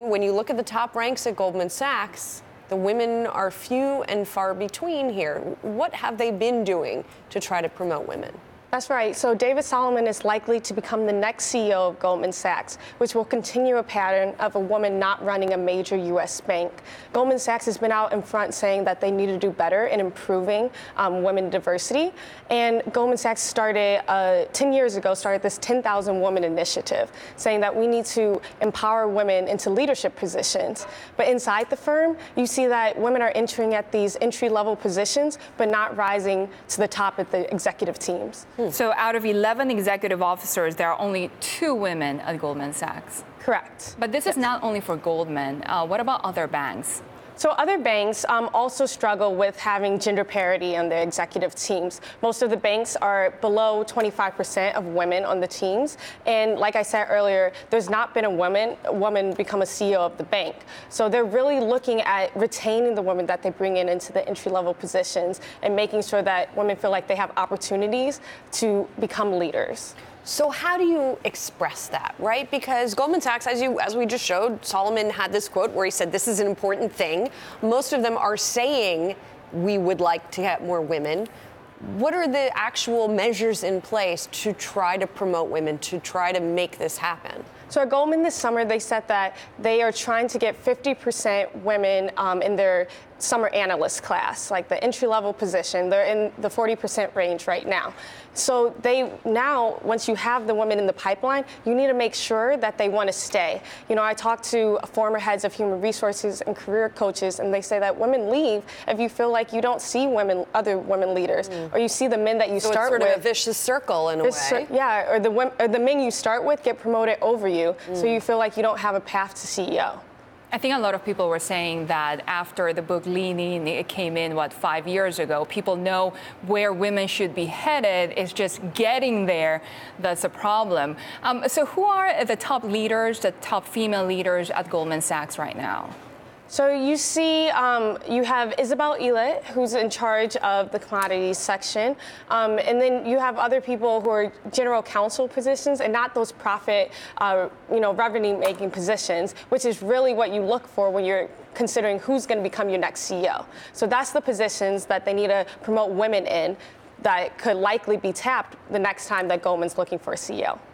When you look at the top ranks at Goldman Sachs, the women are few and far between here. What have they been doing to try to promote women? That's right. So David Solomon is likely to become the next CEO of Goldman Sachs, which will continue a pattern of a woman not running a major U.S. bank. Goldman Sachs has been out in front saying that they need to do better in improving women diversity. And Goldman Sachs started 10 years ago, this 10,000 Women initiative, saying that we need to empower women into leadership positions. But inside the firm, you see that women are entering at these entry-level positions, but not rising to the top at the executive teams. So out of 11 executive officers, there are only 2 women at Goldman Sachs. Correct. But this is not only for Goldman. What about other banks? So other banks also struggle with having gender parity on their executive teams. Most of the banks are below 25% of women on the teams. And like I said earlier, there's not been a woman become a CEO of the bank. So they're really looking at retaining the women that they bring into the entry-level positions and making sure that women feel like they have opportunities to become leaders. So how do you express that, right? Because Goldman Sachs, as we just showed, Solomon had this quote where he said, this is an important thing. Most of them are saying we would like to get more women. What are the actual measures in place to try to promote women, to try to make this happen? So at Goldman this summer, they said that they are trying to get 50% women in their summer analyst class, like the entry-level position. They're in the 40% range right now. So once you have the women in the pipeline, you need to make sure that they want to stay. You know, I talked to former heads of human resources and career coaches, and they say that women leave if you feel like you don't see other women leaders, or you see the men that you start with. So it's sort of a vicious circle in a way. Yeah, or the men you start with get promoted over you, so you feel like you don't have a path to CEO. I think a lot of people were saying that after the book Lean In, it came in, 5 years ago, people know where women should be headed. It's just getting there that's a problem. So who are the top leaders, the top female leaders at Goldman Sachs right now? So you see, you have Isabel Elet, who's in charge of the commodities section, and then you have other people who are general counsel positions and not those profit, revenue-making positions, which is really what you look for when you're considering who's going to become your next CEO. So that's the positions that they need to promote women in that could likely be tapped the next time that Goldman's looking for a CEO.